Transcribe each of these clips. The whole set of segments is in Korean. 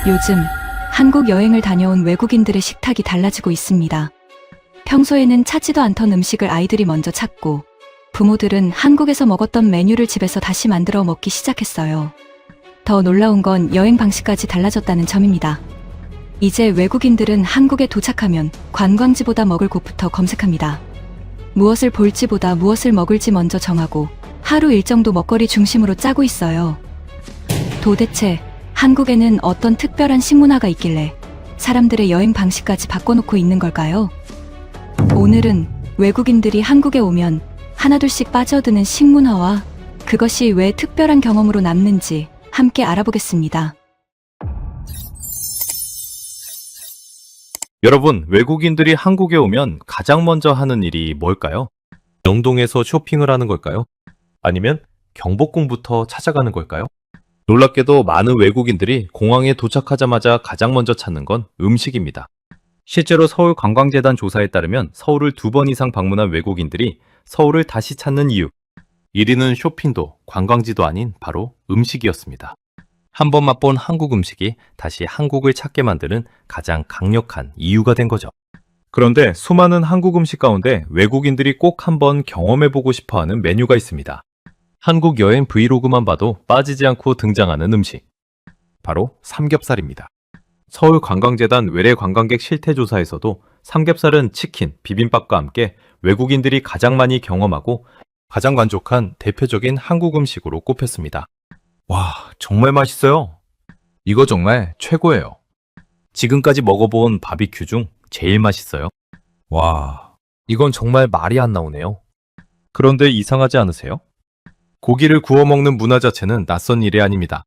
요즘 한국 여행을 다녀온 외국인들의 식탁이 달라지고 있습니다. 평소에는 찾지도 않던 음식을 아이들이 먼저 찾고 부모들은 한국에서 먹었던 메뉴를 집에서 다시 만들어 먹기 시작했어요. 더 놀라운 건 여행 방식까지 달라졌다는 점입니다. 이제 외국인들은 한국에 도착하면 관광지보다 먹을 곳부터 검색합니다. 무엇을 볼지보다 무엇을 먹을지 먼저 정하고 하루 일정도 먹거리 중심으로 짜고 있어요. 도대체 한국에는 어떤 특별한 식문화가 있길래 사람들의 여행 방식까지 바꿔놓고 있는 걸까요? 오늘은 외국인들이 한국에 오면 하나둘씩 빠져드는 식문화와 그것이 왜 특별한 경험으로 남는지 함께 알아보겠습니다. 여러분, 외국인들이 한국에 오면 가장 먼저 하는 일이 뭘까요? 명동에서 쇼핑을 하는 걸까요? 아니면 경복궁부터 찾아가는 걸까요? 놀랍게도 많은 외국인들이 공항에 도착하자마자 가장 먼저 찾는 건 음식입니다. 실제로 서울관광재단 조사에 따르면 서울을 2번 이상 방문한 외국인들이 서울을 다시 찾는 이유, 1위는 쇼핑도 관광지도 아닌 바로 음식이었습니다. 한 번 맛본 한국 음식이 다시 한국을 찾게 만드는 가장 강력한 이유가 된 거죠. 그런데 수많은 한국 음식 가운데 외국인들이 꼭 한번 경험해보고 싶어하는 메뉴가 있습니다. 한국 여행 브이로그만 봐도 빠지지 않고 등장하는 음식, 바로 삼겹살입니다. 서울관광재단 외래 관광객 실태조사에서도 삼겹살은 치킨, 비빔밥과 함께 외국인들이 가장 많이 경험하고 가장 만족한 대표적인 한국 음식으로 꼽혔습니다. 와, 정말 맛있어요. 이거 정말 최고예요. 지금까지 먹어본 바비큐 중 제일 맛있어요. 와, 이건 정말 말이 안 나오네요. 그런데 이상하지 않으세요? 고기를 구워 먹는 문화 자체는 낯선 일이 아닙니다.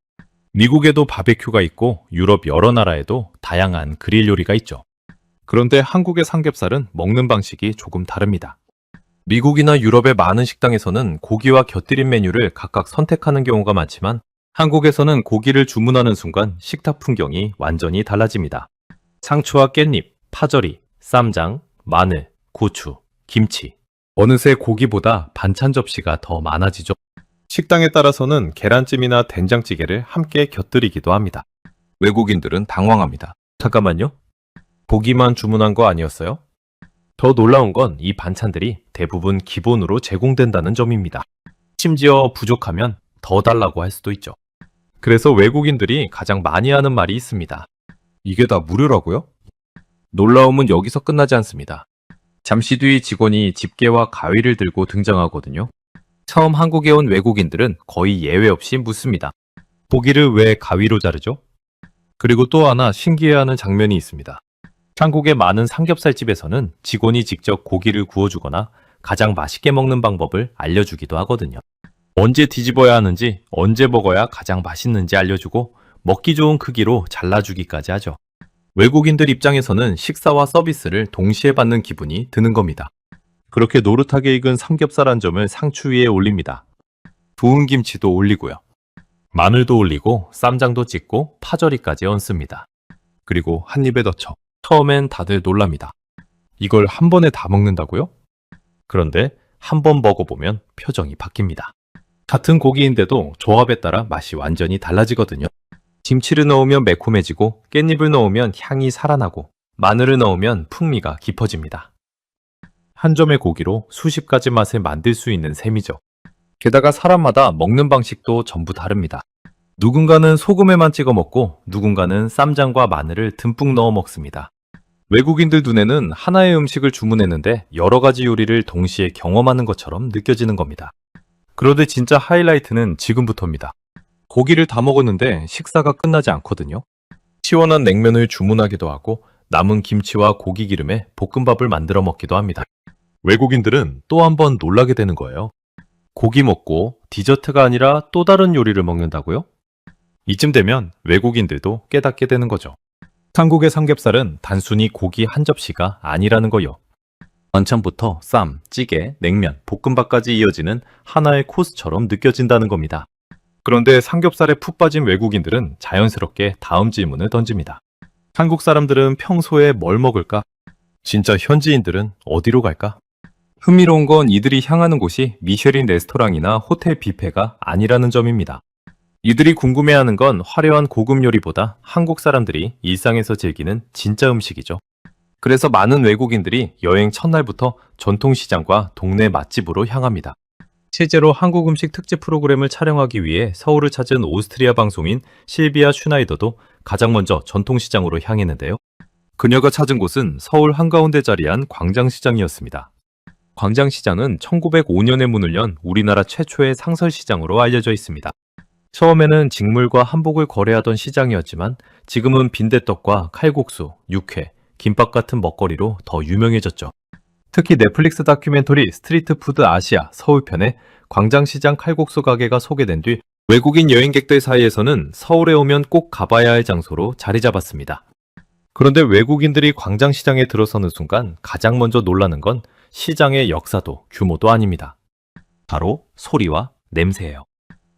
미국에도 바베큐가 있고 유럽 여러 나라에도 다양한 그릴 요리가 있죠. 그런데 한국의 삼겹살은 먹는 방식이 조금 다릅니다. 미국이나 유럽의 많은 식당에서는 고기와 곁들인 메뉴를 각각 선택하는 경우가 많지만 한국에서는 고기를 주문하는 순간 식탁 풍경이 완전히 달라집니다. 상추와 깻잎, 파절이, 쌈장, 마늘, 고추, 김치. 어느새 고기보다 반찬 접시가 더 많아지죠. 식당에 따라서는 계란찜이나 된장찌개를 함께 곁들이기도 합니다. 외국인들은 당황합니다. 잠깐만요. 고기만 주문한 거 아니었어요? 더 놀라운 건 이 반찬들이 대부분 기본으로 제공된다는 점입니다. 심지어 부족하면 더 달라고 할 수도 있죠. 그래서 외국인들이 가장 많이 하는 말이 있습니다. 이게 다 무료라고요? 놀라움은 여기서 끝나지 않습니다. 잠시 뒤 직원이 집게와 가위를 들고 등장하거든요. 처음 한국에 온 외국인들은 거의 예외 없이 묻습니다. 고기를 왜 가위로 자르죠? 그리고 또 하나 신기해하는 장면이 있습니다. 한국의 많은 삼겹살집에서는 직원이 직접 고기를 구워주거나 가장 맛있게 먹는 방법을 알려주기도 하거든요. 언제 뒤집어야 하는지, 언제 먹어야 가장 맛있는지 알려주고 먹기 좋은 크기로 잘라주기까지 하죠. 외국인들 입장에서는 식사와 서비스를 동시에 받는 기분이 드는 겁니다. 그렇게 노릇하게 익은 삼겹살 한 점을 상추 위에 올립니다. 구운 김치도 올리고요. 마늘도 올리고 쌈장도 찍고 파절이까지 얹습니다. 그리고 한 입에 넣죠. 처음엔 다들 놀랍니다. 이걸 한 번에 다 먹는다고요? 그런데 한 번 먹어보면 표정이 바뀝니다. 같은 고기인데도 조합에 따라 맛이 완전히 달라지거든요. 김치를 넣으면 매콤해지고 깻잎을 넣으면 향이 살아나고 마늘을 넣으면 풍미가 깊어집니다. 한 점의 고기로 수십 가지 맛을 만들 수 있는 셈이죠. 게다가 사람마다 먹는 방식도 전부 다릅니다. 누군가는 소금에만 찍어 먹고 누군가는 쌈장과 마늘을 듬뿍 넣어 먹습니다. 외국인들 눈에는 하나의 음식을 주문했는데 여러 가지 요리를 동시에 경험하는 것처럼 느껴지는 겁니다. 그런데 진짜 하이라이트는 지금부터입니다. 고기를 다 먹었는데 식사가 끝나지 않거든요. 시원한 냉면을 주문하기도 하고 남은 김치와 고기 기름에 볶음밥을 만들어 먹기도 합니다. 외국인들은 또 한 번 놀라게 되는 거예요. 고기 먹고 디저트가 아니라 또 다른 요리를 먹는다고요? 이쯤 되면 외국인들도 깨닫게 되는 거죠. 한국의 삼겹살은 단순히 고기 한 접시가 아니라는 거요. 반찬부터 쌈, 찌개, 냉면, 볶음밥까지 이어지는 하나의 코스처럼 느껴진다는 겁니다. 그런데 삼겹살에 푹 빠진 외국인들은 자연스럽게 다음 질문을 던집니다. 한국 사람들은 평소에 뭘 먹을까? 진짜 현지인들은 어디로 갈까? 흥미로운 건 이들이 향하는 곳이 미쉐린 레스토랑이나 호텔 뷔페가 아니라는 점입니다. 이들이 궁금해하는 건 화려한 고급 요리보다 한국 사람들이 일상에서 즐기는 진짜 음식이죠. 그래서 많은 외국인들이 여행 첫날부터 전통시장과 동네 맛집으로 향합니다. 실제로 한국 음식 특집 프로그램을 촬영하기 위해 서울을 찾은 오스트리아 방송인 실비아 슈나이더도 가장 먼저 전통시장으로 향했는데요. 그녀가 찾은 곳은 서울 한가운데 자리한 광장시장이었습니다. 광장시장은 1905년에 문을 연 우리나라 최초의 상설시장으로 알려져 있습니다. 처음에는 직물과 한복을 거래하던 시장이었지만 지금은 빈대떡과 칼국수, 육회, 김밥 같은 먹거리로 더 유명해졌죠. 특히 넷플릭스 다큐멘터리 스트리트 푸드 아시아 서울편에 광장시장 칼국수 가게가 소개된 뒤 외국인 여행객들 사이에서는 서울에 오면 꼭 가봐야 할 장소로 자리 잡았습니다. 그런데 외국인들이 광장시장에 들어서는 순간 가장 먼저 놀라는 건 시장의 역사도 규모도 아닙니다. 바로 소리와 냄새예요.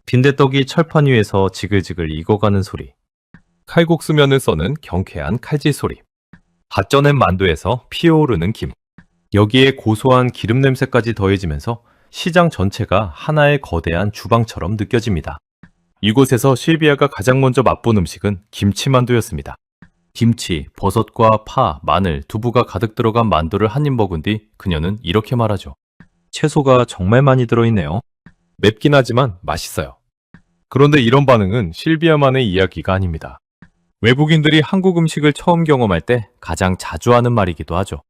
빈대떡이 철판 위에서 지글지글 익어가는 소리, 칼국수면을 써는 경쾌한 칼질 소리, 갓 쪄낸 만두에서 피어오르는 김, 여기에 고소한 기름 냄새까지 더해지면서 시장 전체가 하나의 거대한 주방처럼 느껴집니다. 이곳에서 실비아가 가장 먼저 맛본 음식은 김치만두였습니다. 김치, 버섯과 파, 마늘, 두부가 가득 들어간 만두를 한 입 먹은 뒤 그녀는 이렇게 말하죠. 채소가 정말 많이 들어있네요. 맵긴 하지만 맛있어요. 그런데 이런 반응은 실비아만의 이야기가 아닙니다. 외국인들이 한국 음식을 처음 경험할 때 가장 자주 하는 말이기도 하죠.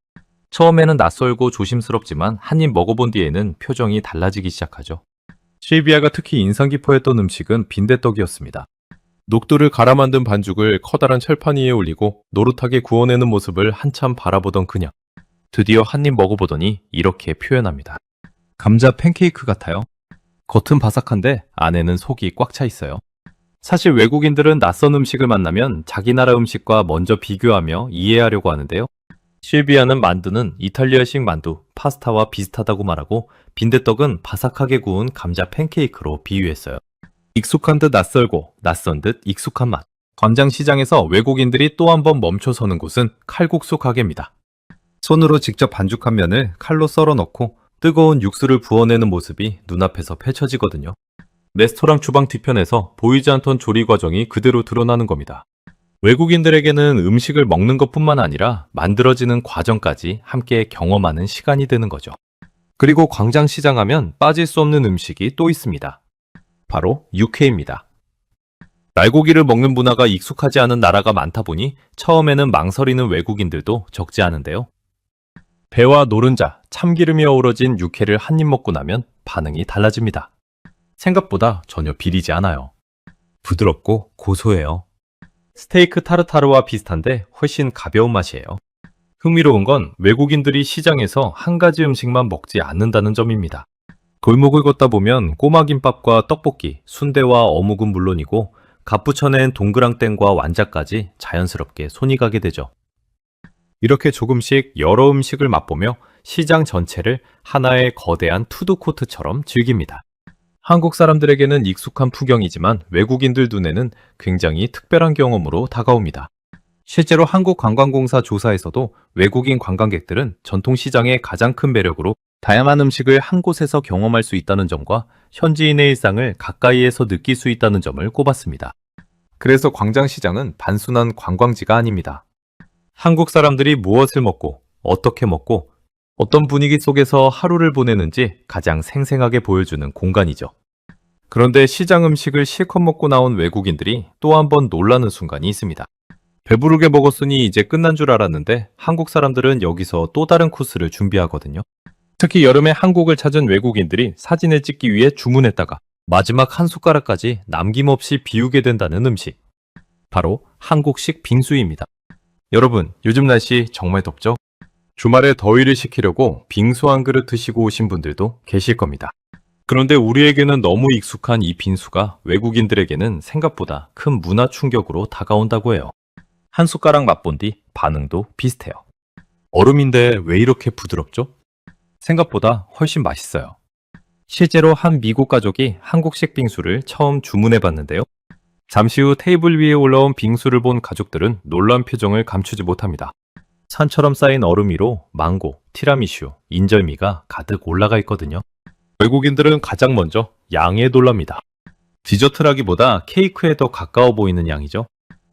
처음에는 낯설고 조심스럽지만 한 입 먹어본 뒤에는 표정이 달라지기 시작하죠. 실비아가 특히 인상 깊어했던 음식은 빈대떡이었습니다. 녹두를 갈아 만든 반죽을 커다란 철판 위에 올리고 노릇하게 구워내는 모습을 한참 바라보던 그녀. 드디어 한 입 먹어보더니 이렇게 표현합니다. 감자 팬케이크 같아요. 겉은 바삭한데 안에는 속이 꽉 차 있어요. 사실 외국인들은 낯선 음식을 만나면 자기 나라 음식과 먼저 비교하며 이해하려고 하는데요. 실비아는 만두는 이탈리아식 만두, 파스타와 비슷하다고 말하고 빈대떡은 바삭하게 구운 감자 팬케이크로 비유했어요. 익숙한 듯 낯설고 낯선 듯 익숙한 맛. 광장시장에서 외국인들이 또 한 번 멈춰서는 곳은 칼국수 가게입니다. 손으로 직접 반죽한 면을 칼로 썰어 넣고 뜨거운 육수를 부어내는 모습이 눈앞에서 펼쳐지거든요. 레스토랑 주방 뒤편에서 보이지 않던 조리 과정이 그대로 드러나는 겁니다. 외국인들에게는 음식을 먹는 것뿐만 아니라 만들어지는 과정까지 함께 경험하는 시간이 되는 거죠. 그리고 광장시장 하면 빠질 수 없는 음식이 또 있습니다. 바로 육회입니다. 날고기를 먹는 문화가 익숙하지 않은 나라가 많다 보니 처음에는 망설이는 외국인들도 적지 않은데요. 배와 노른자, 참기름이 어우러진 육회를 한 입 먹고 나면 반응이 달라집니다. 생각보다 전혀 비리지 않아요. 부드럽고 고소해요. 스테이크 타르타르와 비슷한데 훨씬 가벼운 맛이에요. 흥미로운 건 외국인들이 시장에서 한 가지 음식만 먹지 않는다는 점입니다. 골목을 걷다 보면 꼬마김밥과 떡볶이, 순대와 어묵은 물론이고 갓부쳐낸 동그랑땡과 완자까지 자연스럽게 손이 가게 되죠. 이렇게 조금씩 여러 음식을 맛보며 시장 전체를 하나의 거대한 푸드코트처럼 즐깁니다. 한국 사람들에게는 익숙한 풍경이지만 외국인들 눈에는 굉장히 특별한 경험으로 다가옵니다. 실제로 한국관광공사 조사에서도 외국인 관광객들은 전통시장의 가장 큰 매력으로 다양한 음식을 한 곳에서 경험할 수 있다는 점과 현지인의 일상을 가까이에서 느낄 수 있다는 점을 꼽았습니다. 그래서 광장시장은 단순한 관광지가 아닙니다. 한국 사람들이 무엇을 먹고 어떻게 먹고 어떤 분위기 속에서 하루를 보내는지 가장 생생하게 보여주는 공간이죠. 그런데 시장 음식을 실컷 먹고 나온 외국인들이 또 한 번 놀라는 순간이 있습니다. 배부르게 먹었으니 이제 끝난 줄 알았는데 한국 사람들은 여기서 또 다른 코스를 준비하거든요. 특히 여름에 한국을 찾은 외국인들이 사진을 찍기 위해 주문했다가 마지막 한 숟가락까지 남김없이 비우게 된다는 음식. 바로 한국식 빙수입니다. 여러분, 요즘 날씨 정말 덥죠? 주말에 더위를 식히려고 빙수 한 그릇 드시고 오신 분들도 계실 겁니다. 그런데 우리에게는 너무 익숙한 이 빙수가 외국인들에게는 생각보다 큰 문화 충격으로 다가온다고 해요. 한 숟가락 맛본 뒤 반응도 비슷해요. 얼음인데 왜 이렇게 부드럽죠? 생각보다 훨씬 맛있어요. 실제로 한 미국 가족이 한국식 빙수를 처음 주문해 봤는데요. 잠시 후 테이블 위에 올라온 빙수를 본 가족들은 놀란 표정을 감추지 못합니다. 산처럼 쌓인 얼음 위로 망고, 티라미슈, 인절미가 가득 올라가 있거든요. 외국인들은 가장 먼저 양에 놀랍니다. 디저트라기보다 케이크에 더 가까워 보이는 양이죠.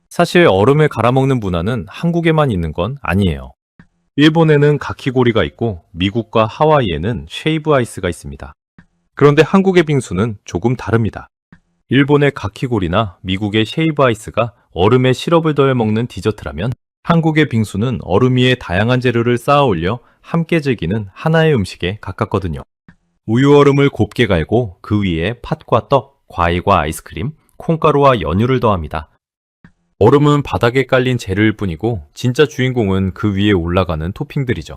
사실 얼음을 갈아먹는 문화는 한국에만 있는 건 아니에요. 일본에는 가키고리가 있고 미국과 하와이에는 쉐이브 아이스가 있습니다. 그런데 한국의 빙수는 조금 다릅니다. 일본의 가키고리나 미국의 쉐이브 아이스가 얼음에 시럽을 더해 먹는 디저트라면 한국의 빙수는 얼음 위에 다양한 재료를 쌓아 올려 함께 즐기는 하나의 음식에 가깝거든요. 우유 얼음을 곱게 갈고 그 위에 팥과 떡, 과일과 아이스크림, 콩가루와 연유를 더합니다. 얼음은 바닥에 깔린 재료일 뿐이고 진짜 주인공은 그 위에 올라가는 토핑들이죠.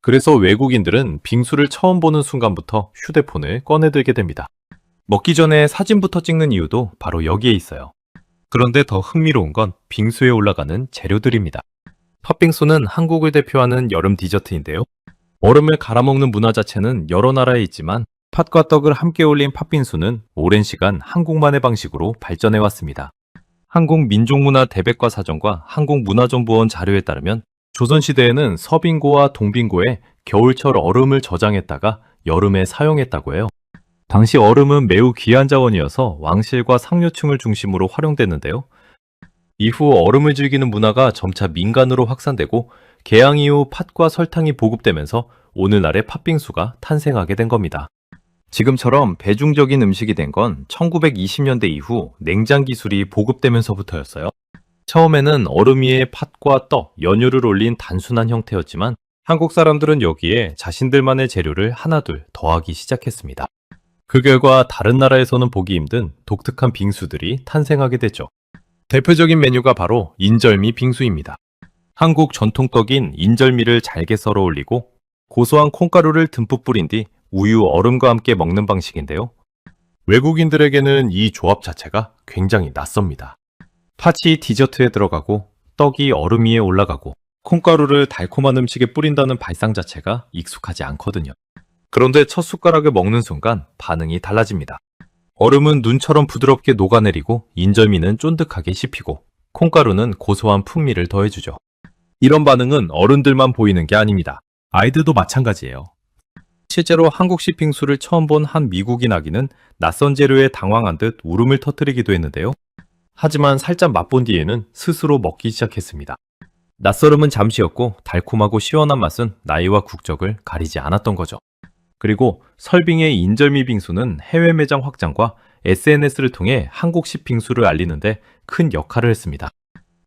그래서 외국인들은 빙수를 처음 보는 순간부터 휴대폰을 꺼내들게 됩니다. 먹기 전에 사진부터 찍는 이유도 바로 여기에 있어요. 그런데 더 흥미로운 건 빙수에 올라가는 재료들입니다. 팥빙수는 한국을 대표하는 여름 디저트인데요. 얼음을 갈아먹는 문화 자체는 여러 나라에 있지만 팥과 떡을 함께 올린 팥빙수는 오랜 시간 한국만의 방식으로 발전해 왔습니다. 한국민족문화 대백과 사전과 한국문화정보원 자료에 따르면 조선시대에는 서빙고와 동빙고에 겨울철 얼음을 저장했다가 여름에 사용했다고 해요. 당시 얼음은 매우 귀한 자원이어서 왕실과 상류층을 중심으로 활용됐는데요. 이후 얼음을 즐기는 문화가 점차 민간으로 확산되고 개항 이후 팥과 설탕이 보급되면서 오늘날의 팥빙수가 탄생하게 된 겁니다. 지금처럼 대중적인 음식이 된 건 1920년대 이후 냉장 기술이 보급되면서부터였어요. 처음에는 얼음 위에 팥과 떡, 연유를 올린 단순한 형태였지만 한국 사람들은 여기에 자신들만의 재료를 하나둘 더하기 시작했습니다. 그 결과 다른 나라에서는 보기 힘든 독특한 빙수들이 탄생하게 됐죠. 대표적인 메뉴가 바로 인절미 빙수입니다. 한국 전통떡인 인절미를 잘게 썰어 올리고 고소한 콩가루를 듬뿍 뿌린 뒤 우유, 얼음과 함께 먹는 방식인데요. 외국인들에게는 이 조합 자체가 굉장히 낯섭니다. 팥이 디저트에 들어가고 떡이 얼음 위에 올라가고 콩가루를 달콤한 음식에 뿌린다는 발상 자체가 익숙하지 않거든요. 그런데 첫 숟가락을 먹는 순간 반응이 달라집니다. 얼음은 눈처럼 부드럽게 녹아내리고 인절미는 쫀득하게 씹히고 콩가루는 고소한 풍미를 더해주죠. 이런 반응은 어른들만 보이는 게 아닙니다. 아이들도 마찬가지예요. 실제로 한국식 빙수를 처음 본 한 미국인 아기는 낯선 재료에 당황한 듯 울음을 터뜨리기도 했는데요. 하지만 살짝 맛본 뒤에는 스스로 먹기 시작했습니다. 낯설음은 잠시였고 달콤하고 시원한 맛은 나이와 국적을 가리지 않았던 거죠. 그리고 설빙의 인절미 빙수는 해외 매장 확장과 SNS를 통해 한국식 빙수를 알리는데 큰 역할을 했습니다.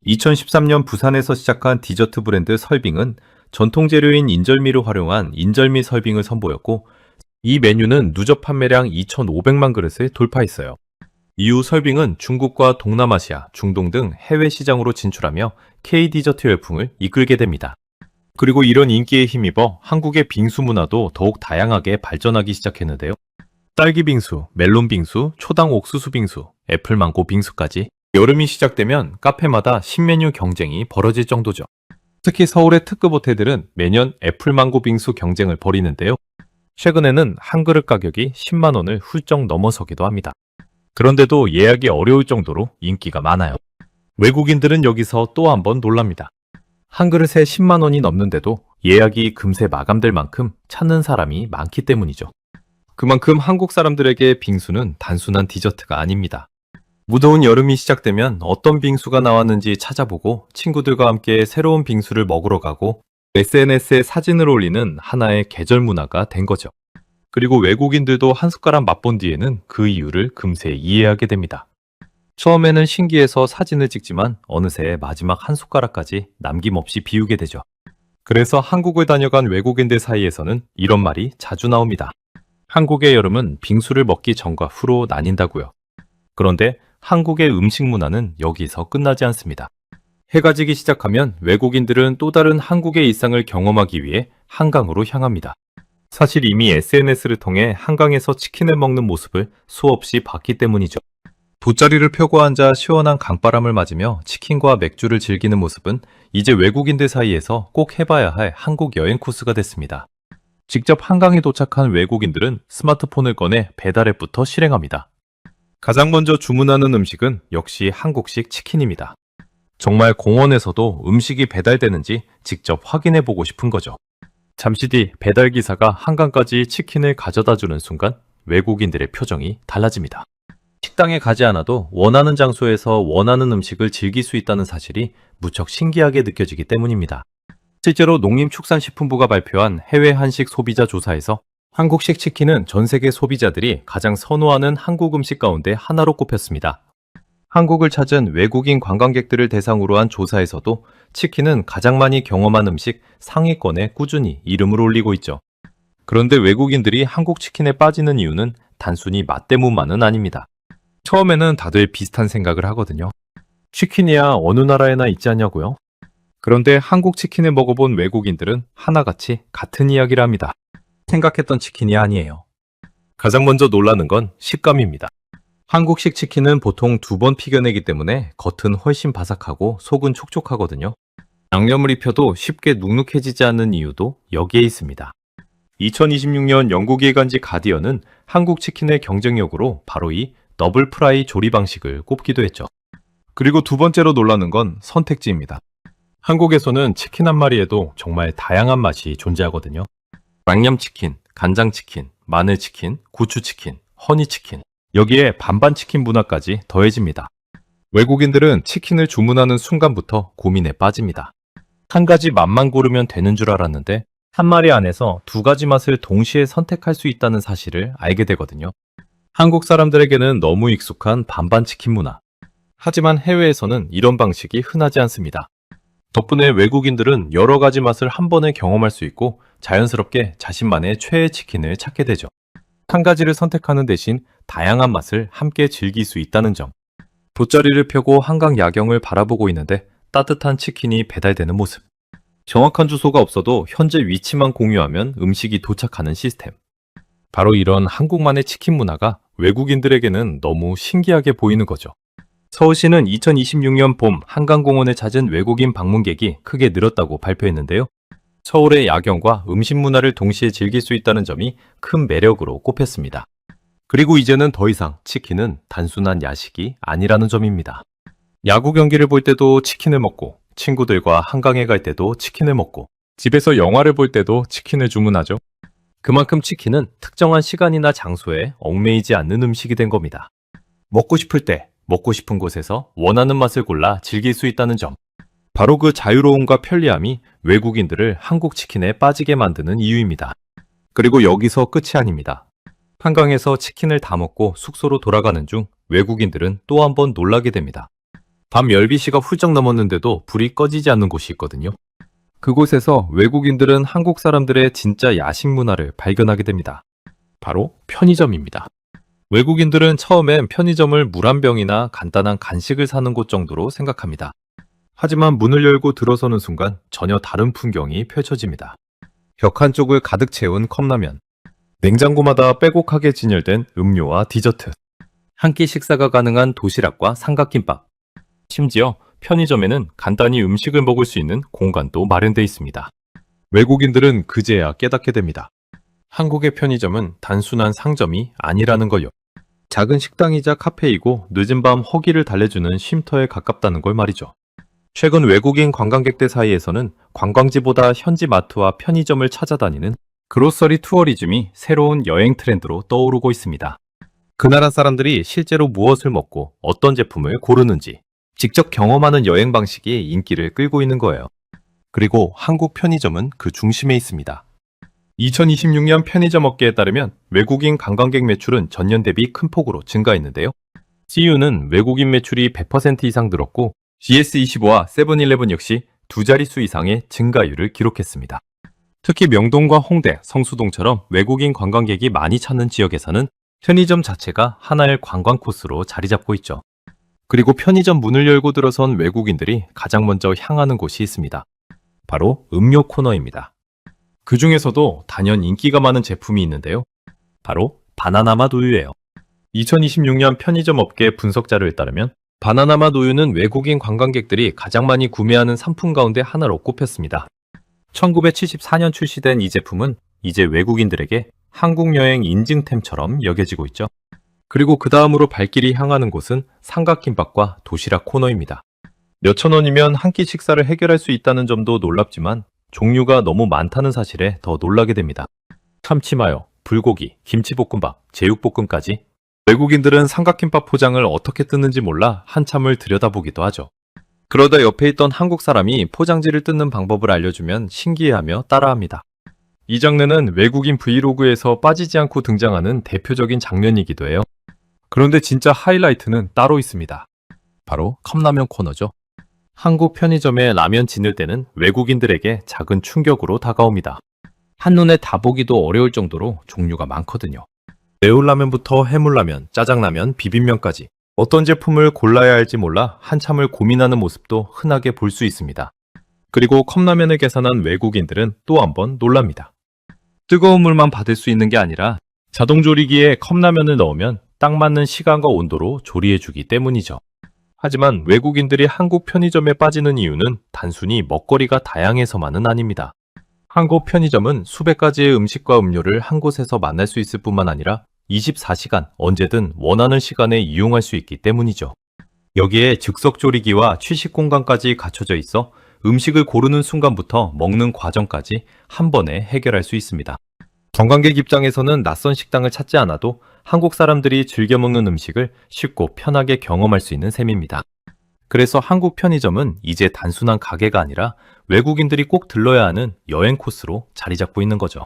2013년 부산에서 시작한 디저트 브랜드 설빙은 전통 재료인 인절미를 활용한 인절미 설빙을 선보였고 이 메뉴는 누적 판매량 2,500만 그릇을 돌파했어요. 이후 설빙은 중국과 동남아시아, 중동 등 해외 시장으로 진출하며 K-디저트 열풍을 이끌게 됩니다. 그리고 이런 인기에 힘입어 한국의 빙수 문화도 더욱 다양하게 발전하기 시작했는데요. 딸기 빙수, 멜론 빙수, 초당 옥수수 빙수, 애플망고 빙수까지 여름이 시작되면 카페마다 신메뉴 경쟁이 벌어질 정도죠. 특히 서울의 특급 호텔들은 매년 애플망고 빙수 경쟁을 벌이는데요. 최근에는 한 그릇 가격이 10만 원을 훌쩍 넘어서기도 합니다. 그런데도 예약이 어려울 정도로 인기가 많아요. 외국인들은 여기서 또 한 번 놀랍니다. 한 그릇에 10만 원이 넘는데도 예약이 금세 마감될 만큼 찾는 사람이 많기 때문이죠. 그만큼 한국 사람들에게 빙수는 단순한 디저트가 아닙니다. 무더운 여름이 시작되면 어떤 빙수가 나왔는지 찾아보고 친구들과 함께 새로운 빙수를 먹으러 가고 SNS에 사진을 올리는 하나의 계절 문화가 된 거죠. 그리고 외국인들도 한 숟가락 맛본 뒤에는 그 이유를 금세 이해하게 됩니다. 처음에는 신기해서 사진을 찍지만 어느새 마지막 한 숟가락까지 남김없이 비우게 되죠. 그래서 한국을 다녀간 외국인들 사이에서는 이런 말이 자주 나옵니다. 한국의 여름은 빙수를 먹기 전과 후로 나뉜다고요. 그런데 한국의 음식 문화는 여기서 끝나지 않습니다. 해가 지기 시작하면 외국인들은 또 다른 한국의 일상을 경험하기 위해 한강으로 향합니다. 사실 이미 SNS를 통해 한강에서 치킨을 먹는 모습을 수없이 봤기 때문이죠. 돗자리를 펴고 앉아 시원한 강바람을 맞으며 치킨과 맥주를 즐기는 모습은 이제 외국인들 사이에서 꼭 해봐야 할 한국 여행 코스가 됐습니다. 직접 한강에 도착한 외국인들은 스마트폰을 꺼내 배달 앱부터 실행합니다. 가장 먼저 주문하는 음식은 역시 한국식 치킨입니다. 정말 공원에서도 음식이 배달되는지 직접 확인해보고 싶은 거죠. 잠시 뒤 배달기사가 한강까지 치킨을 가져다 주는 순간 외국인들의 표정이 달라집니다. 식당에 가지 않아도 원하는 장소에서 원하는 음식을 즐길 수 있다는 사실이 무척 신기하게 느껴지기 때문입니다. 실제로 농림축산식품부가 발표한 해외 한식 소비자 조사에서 한국식 치킨은 전 세계 소비자들이 가장 선호하는 한국 음식 가운데 하나로 꼽혔습니다. 한국을 찾은 외국인 관광객들을 대상으로 한 조사에서도 치킨은 가장 많이 경험한 음식 상위권에 꾸준히 이름을 올리고 있죠. 그런데 외국인들이 한국 치킨에 빠지는 이유는 단순히 맛 때문만은 아닙니다. 처음에는 다들 비슷한 생각을 하거든요. 치킨이야 어느 나라에나 있지 않냐고요? 그런데 한국 치킨을 먹어본 외국인들은 하나같이 같은 이야기를 합니다. 생각했던 치킨이 아니에요. 가장 먼저 놀라는 건 식감입니다. 한국식 치킨은 보통 2번 튀겨내기 때문에 겉은 훨씬 바삭하고 속은 촉촉하거든요. 양념을 입혀도 쉽게 눅눅해지지 않는 이유도 여기에 있습니다. 2026년 영국 일간지 가디언은 한국 치킨의 경쟁력으로 바로 이 더블 프라이 조리 방식을 꼽기도 했죠. 그리고 두 번째로 놀라는 건 선택지입니다. 한국에서는 치킨 한 마리에도 정말 다양한 맛이 존재하거든요. 양념치킨, 간장치킨, 마늘치킨, 고추치킨, 허니치킨, 여기에 반반치킨 문화까지 더해집니다. 외국인들은 치킨을 주문하는 순간부터 고민에 빠집니다. 한 가지 맛만 고르면 되는 줄 알았는데 한 마리 안에서 2가지 맛을 동시에 선택할 수 있다는 사실을 알게 되거든요. 한국 사람들에게는 너무 익숙한 반반치킨 문화. 하지만 해외에서는 이런 방식이 흔하지 않습니다. 덕분에 외국인들은 여러 가지 맛을 한 번에 경험할 수 있고 자연스럽게 자신만의 최애 치킨을 찾게 되죠. 한 가지를 선택하는 대신 다양한 맛을 함께 즐길 수 있다는 점. 돗자리를 펴고 한강 야경을 바라보고 있는데 따뜻한 치킨이 배달되는 모습. 정확한 주소가 없어도 현재 위치만 공유하면 음식이 도착하는 시스템. 바로 이런 한국만의 치킨 문화가 외국인들에게는 너무 신기하게 보이는 거죠. 서울시는 2026년 봄 한강공원을 찾은 외국인 방문객이 크게 늘었다고 발표했는데요. 서울의 야경과 음식 문화를 동시에 즐길 수 있다는 점이 큰 매력으로 꼽혔습니다. 그리고 이제는 더 이상 치킨은 단순한 야식이 아니라는 점입니다. 야구 경기를 볼 때도 치킨을 먹고, 친구들과 한강에 갈 때도 치킨을 먹고, 집에서 영화를 볼 때도 치킨을 주문하죠. 그만큼 치킨은 특정한 시간이나 장소에 얽매이지 않는 음식이 된 겁니다. 먹고 싶을 때, 먹고 싶은 곳에서 원하는 맛을 골라 즐길 수 있다는 점. 바로 그 자유로움과 편리함이 외국인들을 한국 치킨에 빠지게 만드는 이유입니다. 그리고 여기서 끝이 아닙니다. 한강에서 치킨을 다 먹고 숙소로 돌아가는 중 외국인들은 또 한 번 놀라게 됩니다. 밤 12시가 훌쩍 넘었는데도 불이 꺼지지 않는 곳이 있거든요. 그곳에서 외국인들은 한국 사람들의 진짜 야식 문화를 발견하게 됩니다. 바로 편의점입니다. 외국인들은 처음엔 편의점을 물 한 병이나 간단한 간식을 사는 곳 정도로 생각합니다. 하지만 문을 열고 들어서는 순간 전혀 다른 풍경이 펼쳐집니다. 벽 한쪽을 가득 채운 컵라면, 냉장고마다 빼곡하게 진열된 음료와 디저트, 한 끼 식사가 가능한 도시락과 삼각김밥, 심지어 편의점에는 간단히 음식을 먹을 수 있는 공간도 마련되어 있습니다. 외국인들은 그제야 깨닫게 됩니다. 한국의 편의점은 단순한 상점이 아니라는 걸요. 작은 식당이자 카페이고 늦은 밤 허기를 달래주는 쉼터에 가깝다는 걸 말이죠. 최근 외국인 관광객들 사이에서는 관광지보다 현지 마트와 편의점을 찾아다니는 그로서리 투어리즘이 새로운 여행 트렌드로 떠오르고 있습니다. 그 나라 사람들이 실제로 무엇을 먹고 어떤 제품을 고르는지 직접 경험하는 여행 방식이 인기를 끌고 있는 거예요. 그리고 한국 편의점은 그 중심에 있습니다. 2026년 편의점 업계에 따르면 외국인 관광객 매출은 전년 대비 큰 폭으로 증가했는데요. CU는 외국인 매출이 100% 이상 늘었고 GS25와 세븐일레븐 역시 두 자릿수 이상의 증가율을 기록했습니다. 특히 명동과 홍대, 성수동처럼 외국인 관광객이 많이 찾는 지역에서는 편의점 자체가 하나의 관광 코스로 자리 잡고 있죠. 그리고 편의점 문을 열고 들어선 외국인들이 가장 먼저 향하는 곳이 있습니다. 바로 음료 코너입니다. 그 중에서도 단연 인기가 많은 제품이 있는데요. 바로 바나나맛 우유예요. 2026년 편의점 업계 분석 자료에 따르면 바나나맛 우유는 외국인 관광객들이 가장 많이 구매하는 상품 가운데 하나로 꼽혔습니다. 1974년 출시된 이 제품은 이제 외국인들에게 한국 여행 인증템처럼 여겨지고 있죠. 그리고 그 다음으로 발길이 향하는 곳은 삼각김밥과 도시락 코너입니다. 몇천 원이면 한 끼 식사를 해결할 수 있다는 점도 놀랍지만 종류가 너무 많다는 사실에 더 놀라게 됩니다. 참치마요, 불고기, 김치볶음밥, 제육볶음까지 외국인들은 삼각김밥 포장을 어떻게 뜯는지 몰라 한참을 들여다보기도 하죠. 그러다 옆에 있던 한국 사람이 포장지를 뜯는 방법을 알려주면 신기해하며 따라합니다. 이 장면은 외국인 브이로그에서 빠지지 않고 등장하는 대표적인 장면이기도 해요. 그런데 진짜 하이라이트는 따로 있습니다. 바로 컵라면 코너죠. 한국 편의점에 라면 지낼 때는 외국인들에게 작은 충격으로 다가옵니다. 한눈에 다 보기도 어려울 정도로 종류가 많거든요. 매운라면부터 해물라면, 짜장라면, 비빔면까지 어떤 제품을 골라야 할지 몰라 한참을 고민하는 모습도 흔하게 볼 수 있습니다. 그리고 컵라면을 계산한 외국인들은 또 한 번 놀랍니다. 뜨거운 물만 받을 수 있는 게 아니라 자동조리기에 컵라면을 넣으면 딱 맞는 시간과 온도로 조리해주기 때문이죠. 하지만 외국인들이 한국 편의점에 빠지는 이유는 단순히 먹거리가 다양해서만은 아닙니다. 한국 편의점은 수백 가지의 음식과 음료를 한 곳에서 만날 수 있을 뿐만 아니라 24시간 언제든 원하는 시간에 이용할 수 있기 때문이죠. 여기에 즉석조리기와 취식 공간까지 갖춰져 있어 음식을 고르는 순간부터 먹는 과정까지 한 번에 해결할 수 있습니다. 관광객 입장에서는 낯선 식당을 찾지 않아도 한국 사람들이 즐겨 먹는 음식을 쉽고 편하게 경험할 수 있는 셈입니다. 그래서 한국 편의점은 이제 단순한 가게가 아니라 외국인들이 꼭 들러야 하는 여행 코스로 자리 잡고 있는 거죠.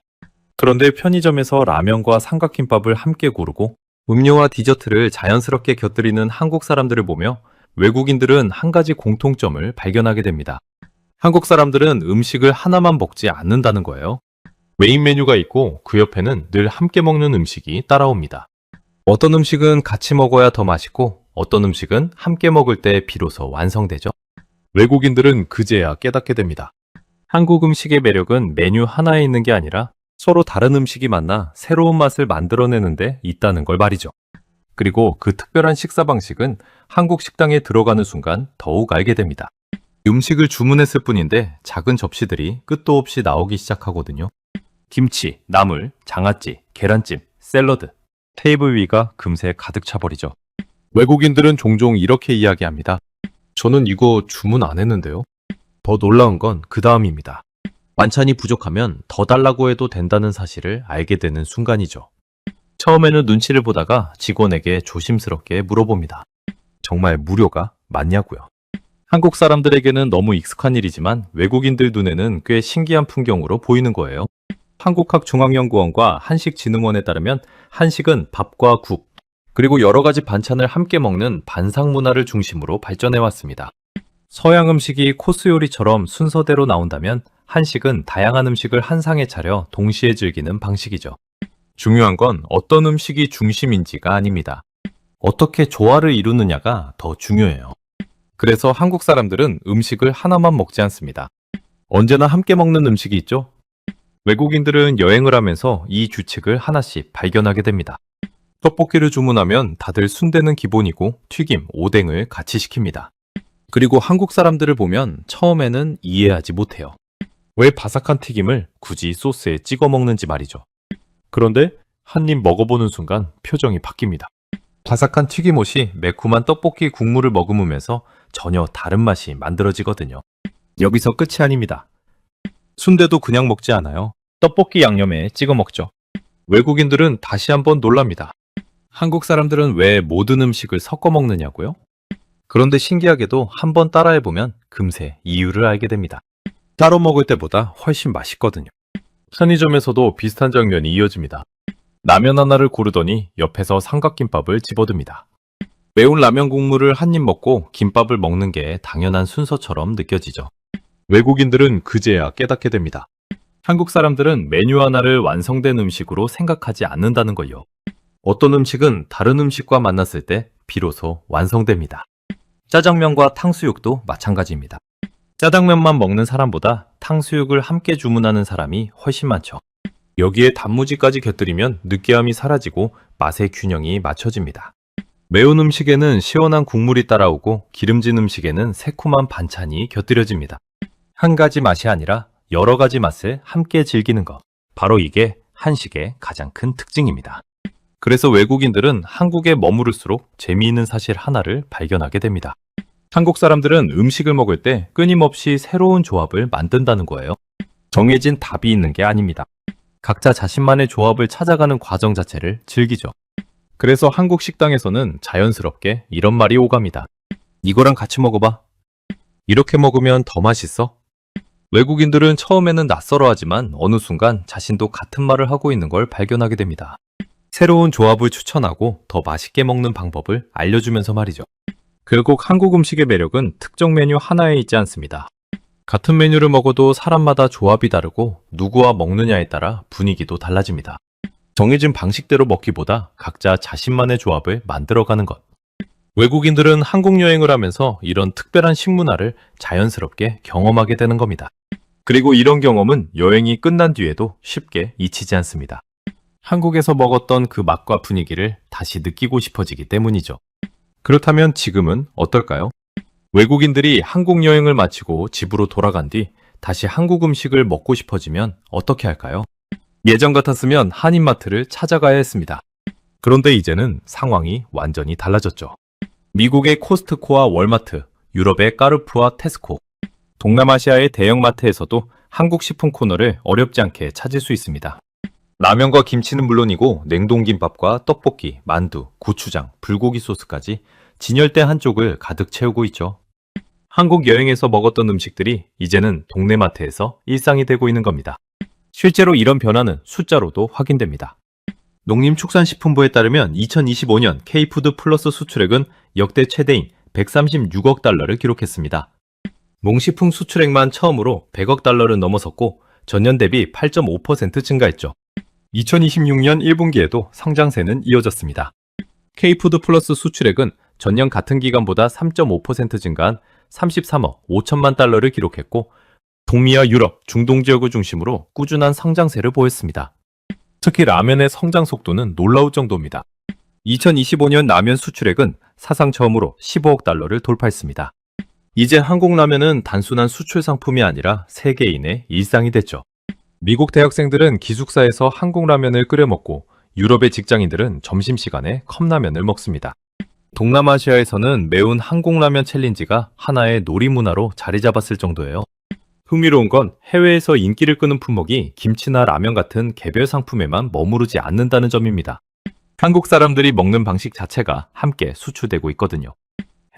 그런데 편의점에서 라면과 삼각김밥을 함께 고르고 음료와 디저트를 자연스럽게 곁들이는 한국 사람들을 보며 외국인들은 한 가지 공통점을 발견하게 됩니다. 한국 사람들은 음식을 하나만 먹지 않는다는 거예요. 메인 메뉴가 있고 그 옆에는 늘 함께 먹는 음식이 따라옵니다. 어떤 음식은 같이 먹어야 더 맛있고 어떤 음식은 함께 먹을 때 비로소 완성되죠. 외국인들은 그제야 깨닫게 됩니다. 한국 음식의 매력은 메뉴 하나에 있는 게 아니라 서로 다른 음식이 만나 새로운 맛을 만들어내는 데 있다는 걸 말이죠. 그리고 그 특별한 식사 방식은 한국 식당에 들어가는 순간 더욱 알게 됩니다. 음식을 주문했을 뿐인데 작은 접시들이 끝도 없이 나오기 시작하거든요. 김치, 나물, 장아찌, 계란찜, 샐러드, 테이블 위가 금세 가득 차버리죠. 외국인들은 종종 이렇게 이야기합니다. 저는 이거 주문 안 했는데요. 더 놀라운 건 그 다음입니다. 반찬이 부족하면 더 달라고 해도 된다는 사실을 알게 되는 순간이죠. 처음에는 눈치를 보다가 직원에게 조심스럽게 물어봅니다. 정말 무료가 맞냐고요. 한국 사람들에게는 너무 익숙한 일이지만 외국인들 눈에는 꽤 신기한 풍경으로 보이는 거예요. 한국학중앙연구원과 한식진흥원에 따르면 한식은 밥과 국, 그리고 여러 가지 반찬을 함께 먹는 반상 문화를 중심으로 발전해 왔습니다. 서양 음식이 코스 요리처럼 순서대로 나온다면 한식은 다양한 음식을 한 상에 차려 동시에 즐기는 방식이죠. 중요한 건 어떤 음식이 중심인지가 아닙니다. 어떻게 조화를 이루느냐가 더 중요해요. 그래서 한국 사람들은 음식을 하나만 먹지 않습니다. 언제나 함께 먹는 음식이 있죠? 외국인들은 여행을 하면서 이 규칙을 하나씩 발견하게 됩니다. 떡볶이를 주문하면 다들 순대는 기본이고 튀김, 오뎅을 같이 시킵니다. 그리고 한국 사람들을 보면 처음에는 이해하지 못해요. 왜 바삭한 튀김을 굳이 소스에 찍어 먹는지 말이죠. 그런데 한 입 먹어보는 순간 표정이 바뀝니다. 바삭한 튀김옷이 매콤한 떡볶이 국물을 머금으면서 전혀 다른 맛이 만들어지거든요. 여기서 끝이 아닙니다. 순대도 그냥 먹지 않아요. 떡볶이 양념에 찍어 먹죠. 외국인들은 다시 한번 놀랍니다. 한국 사람들은 왜 모든 음식을 섞어 먹느냐고요? 그런데 신기하게도 한번 따라해보면 금세 이유를 알게 됩니다. 따로 먹을 때보다 훨씬 맛있거든요. 편의점에서도 비슷한 장면이 이어집니다. 라면 하나를 고르더니 옆에서 삼각김밥을 집어듭니다. 매운 라면 국물을 한 입 먹고 김밥을 먹는 게 당연한 순서처럼 느껴지죠. 외국인들은 그제야 깨닫게 됩니다. 한국 사람들은 메뉴 하나를 완성된 음식으로 생각하지 않는다는 걸요. 어떤 음식은 다른 음식과 만났을 때 비로소 완성됩니다. 짜장면과 탕수육도 마찬가지입니다. 짜장면만 먹는 사람보다 탕수육을 함께 주문하는 사람이 훨씬 많죠. 여기에 단무지까지 곁들이면 느끼함이 사라지고 맛의 균형이 맞춰집니다. 매운 음식에는 시원한 국물이 따라오고 기름진 음식에는 새콤한 반찬이 곁들여집니다. 한 가지 맛이 아니라 여러 가지 맛을 함께 즐기는 것. 바로 이게 한식의 가장 큰 특징입니다. 그래서 외국인들은 한국에 머무를수록 재미있는 사실 하나를 발견하게 됩니다. 한국 사람들은 음식을 먹을 때 끊임없이 새로운 조합을 만든다는 거예요. 정해진 답이 있는 게 아닙니다. 각자 자신만의 조합을 찾아가는 과정 자체를 즐기죠. 그래서 한국 식당에서는 자연스럽게 이런 말이 오갑니다. 이거랑 같이 먹어봐. 이렇게 먹으면 더 맛있어. 외국인들은 처음에는 낯설어하지만 어느 순간 자신도 같은 말을 하고 있는 걸 발견하게 됩니다. 새로운 조합을 추천하고 더 맛있게 먹는 방법을 알려주면서 말이죠. 결국 한국 음식의 매력은 특정 메뉴 하나에 있지 않습니다. 같은 메뉴를 먹어도 사람마다 조합이 다르고 누구와 먹느냐에 따라 분위기도 달라집니다. 정해진 방식대로 먹기보다 각자 자신만의 조합을 만들어가는 것. 외국인들은 한국 여행을 하면서 이런 특별한 식문화를 자연스럽게 경험하게 되는 겁니다. 그리고 이런 경험은 여행이 끝난 뒤에도 쉽게 잊히지 않습니다. 한국에서 먹었던 그 맛과 분위기를 다시 느끼고 싶어지기 때문이죠. 그렇다면 지금은 어떨까요? 외국인들이 한국 여행을 마치고 집으로 돌아간 뒤 다시 한국 음식을 먹고 싶어지면 어떻게 할까요? 예전 같았으면 한인마트를 찾아가야 했습니다. 그런데 이제는 상황이 완전히 달라졌죠. 미국의 코스트코와 월마트, 유럽의 까르푸와 테스코, 동남아시아의 대형마트에서도 한국 식품 코너를 어렵지 않게 찾을 수 있습니다. 라면과 김치는 물론이고 냉동김밥과 떡볶이, 만두, 고추장, 불고기 소스까지 진열대 한쪽을 가득 채우고 있죠. 한국 여행에서 먹었던 음식들이 이제는 동네 마트에서 일상이 되고 있는 겁니다. 실제로 이런 변화는 숫자로도 확인됩니다. 농림축산식품부에 따르면 2025년 K푸드 플러스 수출액은 역대 최대인 136억 달러를 기록했습니다. 농식품 수출액만 처음으로 100억 달러를 넘어섰고 전년 대비 8.5% 증가했죠. 2026년 1분기에도 성장세는 이어졌습니다. K푸드 플러스 수출액은 전년 같은 기간보다 3.5% 증가한 33억 5천만 달러를 기록했고 북미와 유럽, 중동 지역을 중심으로 꾸준한 성장세를 보였습니다. 특히 라면의 성장 속도는 놀라울 정도입니다. 2025년 라면 수출액은 사상 처음으로 15억 달러를 돌파했습니다. 이제 한국 라면은 단순한 수출 상품이 아니라 세계인의 일상이 됐죠. 미국 대학생들은 기숙사에서 한국 라면을 끓여 먹고 유럽의 직장인들은 점심시간에 컵라면을 먹습니다. 동남아시아에서는 매운 한국 라면 챌린지가 하나의 놀이 문화로 자리 잡았을 정도예요. 흥미로운 건 해외에서 인기를 끄는 품목이 김치나 라면 같은 개별 상품에만 머무르지 않는다는 점입니다. 한국 사람들이 먹는 방식 자체가 함께 수출되고 있거든요.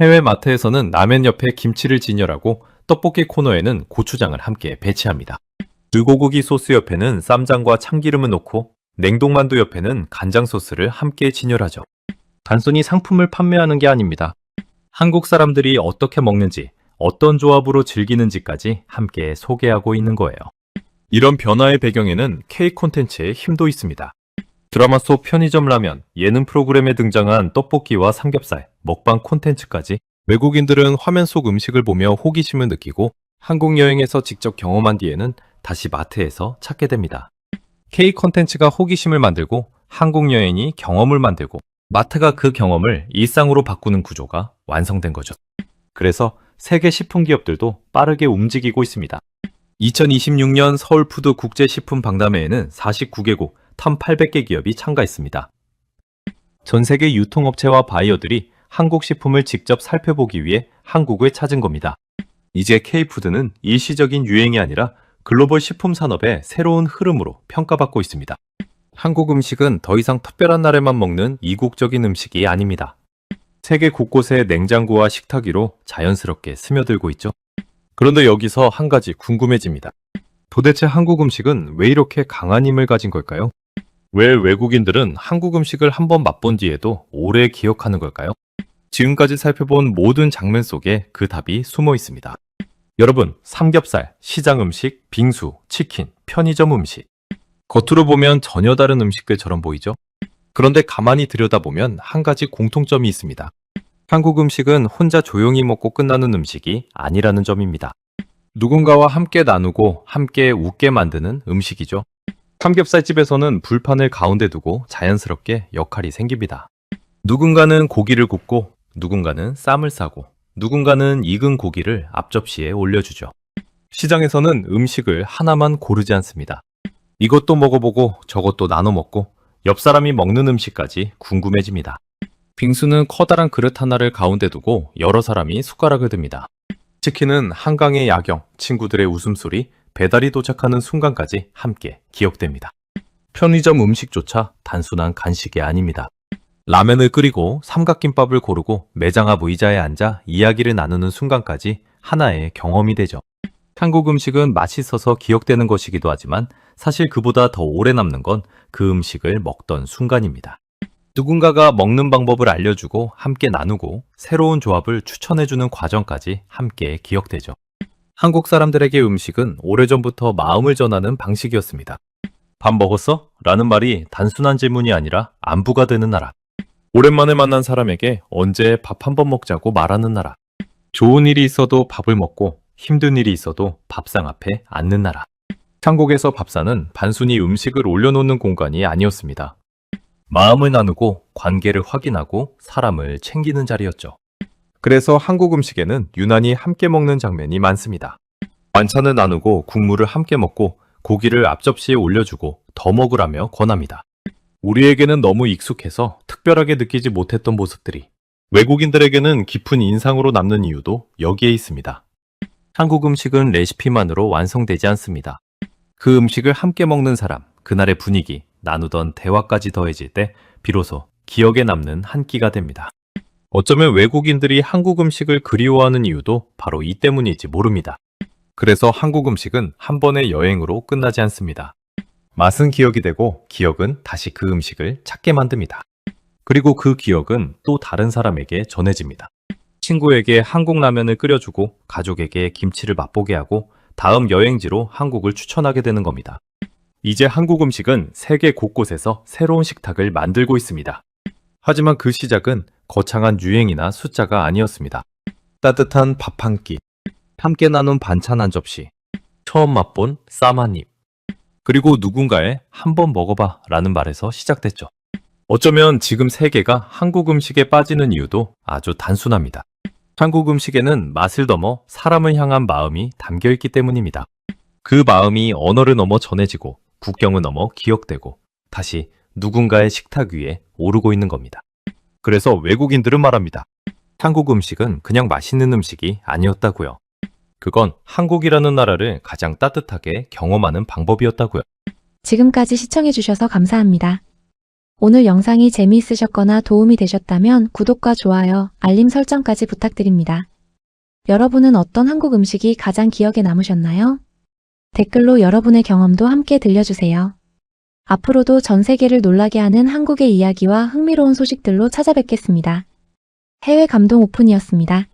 해외 마트에서는 라면 옆에 김치를 진열하고 떡볶이 코너에는 고추장을 함께 배치합니다. 불고기 소스 옆에는 쌈장과 참기름을 놓고 냉동만두 옆에는 간장 소스를 함께 진열하죠. 단순히 상품을 판매하는 게 아닙니다. 한국 사람들이 어떻게 먹는지, 어떤 조합으로 즐기는지까지 함께 소개하고 있는 거예요. 이런 변화의 배경에는 K 콘텐츠의 힘도 있습니다. 드라마 속 편의점 라면, 예능 프로그램에 등장한 떡볶이와 삼겹살, 먹방 콘텐츠까지 외국인들은 화면 속 음식을 보며 호기심을 느끼고 한국 여행에서 직접 경험한 뒤에는 다시 마트에서 찾게 됩니다. K 콘텐츠가 호기심을 만들고 한국 여행이 경험을 만들고 마트가 그 경험을 일상으로 바꾸는 구조가 완성된 거죠. 그래서 세계 식품 기업들도 빠르게 움직이고 있습니다. 2026년 서울푸드 국제식품박람회에는 49개국 1,800개 기업이 참가했습니다. 전 세계 유통업체와 바이어들이 한국 식품을 직접 살펴보기 위해 한국을 찾은 겁니다. 이제 K푸드는 일시적인 유행이 아니라 글로벌 식품 산업의 새로운 흐름으로 평가받고 있습니다. 한국 음식은 더 이상 특별한 날에만 먹는 이국적인 음식이 아닙니다. 세계 곳곳의 냉장고와 식탁위로 자연스럽게 스며들고 있죠. 그런데 여기서 한 가지 궁금해집니다. 도대체 한국 음식은 왜 이렇게 강한 힘을 가진 걸까요? 왜 외국인들은 한국 음식을 한번 맛본 뒤에도 오래 기억하는 걸까요? 지금까지 살펴본 모든 장면 속에 그 답이 숨어 있습니다. 여러분, 삼겹살, 시장 음식, 빙수, 치킨, 편의점 음식. 겉으로 보면 전혀 다른 음식들처럼 보이죠? 그런데 가만히 들여다보면 한 가지 공통점이 있습니다. 한국 음식은 혼자 조용히 먹고 끝나는 음식이 아니라는 점입니다. 누군가와 함께 나누고 함께 웃게 만드는 음식이죠. 삼겹살집에서는 불판을 가운데 두고 자연스럽게 역할이 생깁니다. 누군가는 고기를 굽고 누군가는 쌈을 싸고 누군가는 익은 고기를 앞접시에 올려주죠. 시장에서는 음식을 하나만 고르지 않습니다. 이것도 먹어보고 저것도 나눠 먹고 옆 사람이 먹는 음식까지 궁금해집니다. 빙수는 커다란 그릇 하나를 가운데 두고 여러 사람이 숟가락을 듭니다. 치킨은 한강의 야경, 친구들의 웃음소리, 배달이 도착하는 순간까지 함께 기억됩니다. 편의점 음식조차 단순한 간식이 아닙니다. 라면을 끓이고 삼각김밥을 고르고 매장 앞 의자에 앉아 이야기를 나누는 순간까지 하나의 경험이 되죠. 한국 음식은 맛있어서 기억되는 것이기도 하지만 사실 그보다 더 오래 남는 건 그 음식을 먹던 순간입니다. 누군가가 먹는 방법을 알려주고 함께 나누고 새로운 조합을 추천해주는 과정까지 함께 기억되죠. 한국 사람들에게 음식은 오래전부터 마음을 전하는 방식이었습니다. 밥 먹었어? 라는 말이 단순한 질문이 아니라 안부가 되는 나라. 오랜만에 만난 사람에게 언제 밥 한 번 먹자고 말하는 나라. 좋은 일이 있어도 밥을 먹고 힘든 일이 있어도 밥상 앞에 앉는 나라. 한국에서 밥상은 단순히 음식을 올려놓는 공간이 아니었습니다. 마음을 나누고 관계를 확인하고 사람을 챙기는 자리였죠. 그래서 한국 음식에는 유난히 함께 먹는 장면이 많습니다. 반찬을 나누고 국물을 함께 먹고 고기를 앞접시에 올려주고 더 먹으라며 권합니다. 우리에게는 너무 익숙해서 특별하게 느끼지 못했던 모습들이 외국인들에게는 깊은 인상으로 남는 이유도 여기에 있습니다. 한국 음식은 레시피만으로 완성되지 않습니다. 그 음식을 함께 먹는 사람, 그날의 분위기, 나누던 대화까지 더해질 때 비로소 기억에 남는 한 끼가 됩니다. 어쩌면 외국인들이 한국 음식을 그리워하는 이유도 바로 이 때문일지 모릅니다. 그래서 한국 음식은 한 번의 여행으로 끝나지 않습니다. 맛은 기억이 되고 기억은 다시 그 음식을 찾게 만듭니다. 그리고 그 기억은 또 다른 사람에게 전해집니다. 친구에게 한국 라면을 끓여주고 가족에게 김치를 맛보게 하고 다음 여행지로 한국을 추천하게 되는 겁니다. 이제 한국 음식은 세계 곳곳에서 새로운 식탁을 만들고 있습니다. 하지만 그 시작은 거창한 유행이나 숫자가 아니었습니다. 따뜻한 밥 한 끼, 함께 나눈 반찬 한 접시, 처음 맛본 쌈 한 입, 그리고 누군가의 한번 먹어봐 라는 말에서 시작됐죠. 어쩌면 지금 세계가 한국 음식에 빠지는 이유도 아주 단순합니다. 한국 음식에는 맛을 넘어 사람을 향한 마음이 담겨 있기 때문입니다. 그 마음이 언어를 넘어 전해지고 국경을 넘어 기억되고 다시 누군가의 식탁 위에 오르고 있는 겁니다. 그래서 외국인들은 말합니다. 한국 음식은 그냥 맛있는 음식이 아니었다고요. 그건 한국이라는 나라를 가장 따뜻하게 경험하는 방법이었다고요. 지금까지 시청해주셔서 감사합니다. 오늘 영상이 재미있으셨거나 도움이 되셨다면 구독과 좋아요, 알림 설정까지 부탁드립니다. 여러분은 어떤 한국 음식이 가장 기억에 남으셨나요? 댓글로 여러분의 경험도 함께 들려주세요. 앞으로도 전 세계를 놀라게 하는 한국의 이야기와 흥미로운 소식들로 찾아뵙겠습니다. 해외 감동 오픈이었습니다.